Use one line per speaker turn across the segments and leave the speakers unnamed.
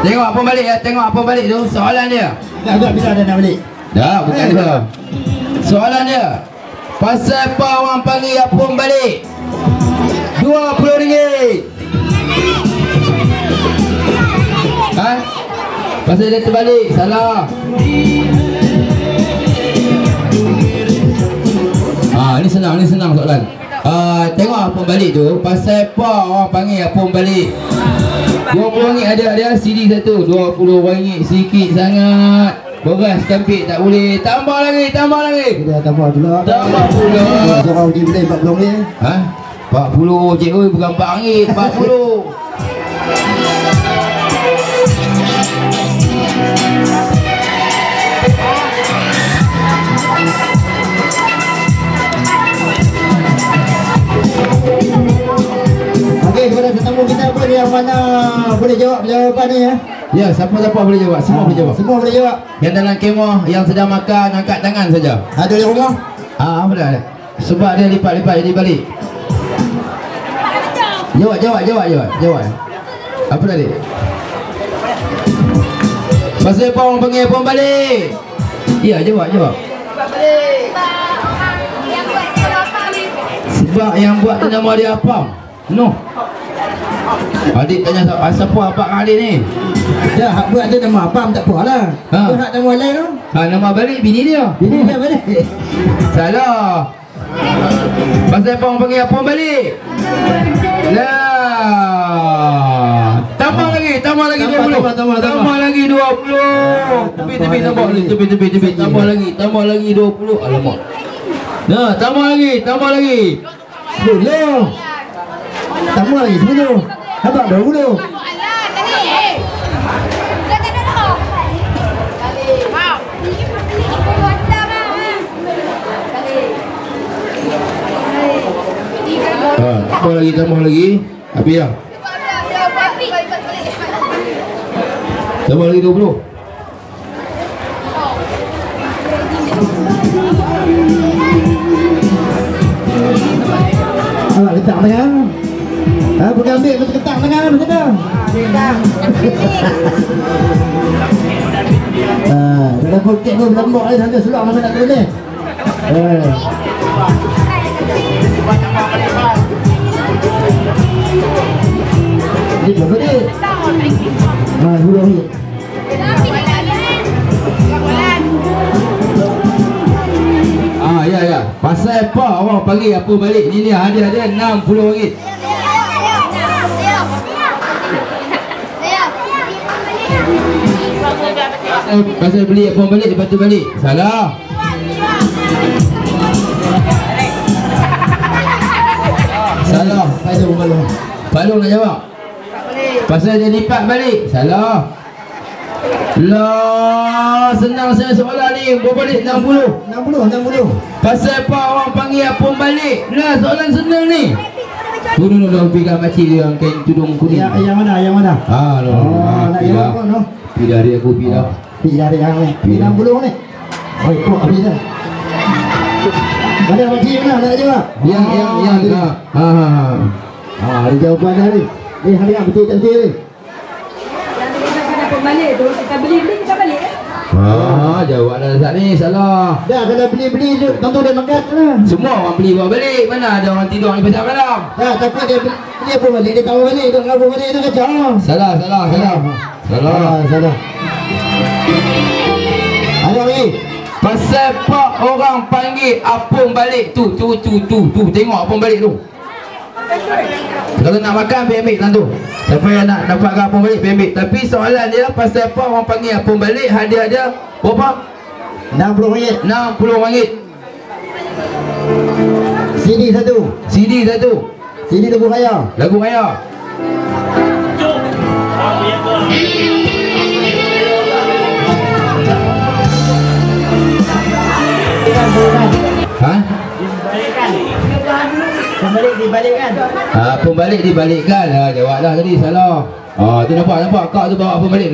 Tengok apa balik ya, tengok apa balik tu. Soalan dia.
Agak bila dah nak balik?
Dah, bukan dia. Soalan dia. Pasal apa orang panggil apung balik? RM20. Ha? Pasal dia terbalik. Salah. Ni senang soalan. Tengok apung balik tu. Pasal apa orang panggil apung balik? RM20 ada CD satu. RM20 sikit sangat. Beras kampik tak boleh. Tambah lagi.
Kita tambah pula.
Tambah pula.
Orang pergi beli RM40 ni.
Ha? 40 cik oi, bukan RM4, 40.
Okey, kepada tetamu kita pun yang mana boleh jawab jawapan ni ya.
Ya, siapa-siapa boleh jawab. Semua boleh jawab.
Semua boleh jawab.
Yang dalam kemah, yang sedang makan, angkat tangan saja.
Ada di rumah?
Apa dah? Sebab dia lipat-lipat jadi balik. Jawab. Apa tadi? Pasal apa orang panggil apung balik? Ya, jawab. Sebab yang buat tu nama dia apam. No. Adik tanya siapa apa adik ni?
Dah, hak buat dia nama apam tak apalah. Tu hak nama lain tu.
Nama balik bini dia.
Bini dia balik.
Salah. Pasal apa orang panggil apung balik? Lah. Tambah lagi 20. Tambah lagi 20. Tepi tambah lagi. Tambah lagi 20. Alamak. Nah, tambah lagi.
Boleh. Tambah lagi 10. Habaq 20. Tambah lagi. Habis dah. Tambah lagi 20. Awak letak tangan. Bukan ambil mesti ketak tangan macam tu. Kita pokok pun lembut ni sampai seluar mana nak boleh. Ini berapa ni? RM20.
Ya. Pasal apa orang panggil apa balik? Ni hadiah dia RM60. Pasal beli apa balik lepas tu balik. Salah. Balong nak jawab. Pasal dia lipat balik. Salah. Lah, senang saya soalan ni. Berbalik 60. Pasal apa orang panggil apung balik? Lah, soalan senang ni. Tunggu pergi kat makcik dia yang kain tudung kuning.
Yang mana? Nak jawab apa no?
Pergi dari aku pergi dah.
Pergi dari yang ni. Pergi 60 ni. Oh, ikut habis dah. Mana makcik mana nak jawab?
Yang
ada jawapan dah ni. Ni hari yang betul cantik ni.
Balik tu kita beli kita balik
jawab dah saat ni salah.
Dah kalau beli tentu dia makan lah.
Semua orang beli bawa balik. Mana ada orang tidur di pasar malam.
Dah tapi dia beli apa balik dia tahu balik dia ngapa balik tu kacau.
Salah.
Ada lagi.
Pasal apa orang panggil apung balik tu. Tengok apung balik tu. Kalau nak makan pergi ambil tu. Siapa yang nak dapatkan apung balik pergi ambil. Tapi soalan dia pasal apa orang panggil apung balik, hadiah dia berapa?
RM60.
RM60.
CD satu. CD lagu raya. Ha? Pembalik dibalikkan. Jawablah tadi salah. Tu nampak kak tu bawa pembalik.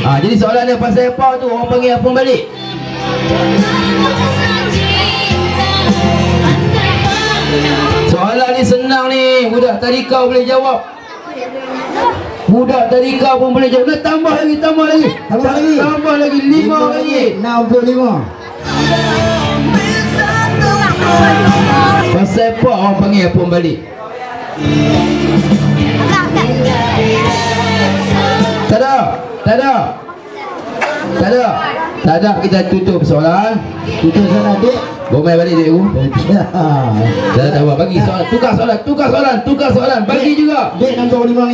Jadi soalan dia pasal apa tu orang panggil pembalik? Soalan ni senang ni. Budak tadi kau boleh jawab.
Budak tadika pun boleh jawab. Tambah lagi, tambah lagi.
Tambah lagi.
Tambah lagi 5 lagi.
65.
Pasal apa orang panggil apung balik? Tak ada. Tak ada. Tak ada. Tak ada, kita tutup soalan.
Tutup soalan dik.
Bomai balik cikgu.
Ya.
Dah tak apa, bagi soalan. Tukar soalan, tukar soalan, tukar soalan. Bagi juga.
Dik nombor 5.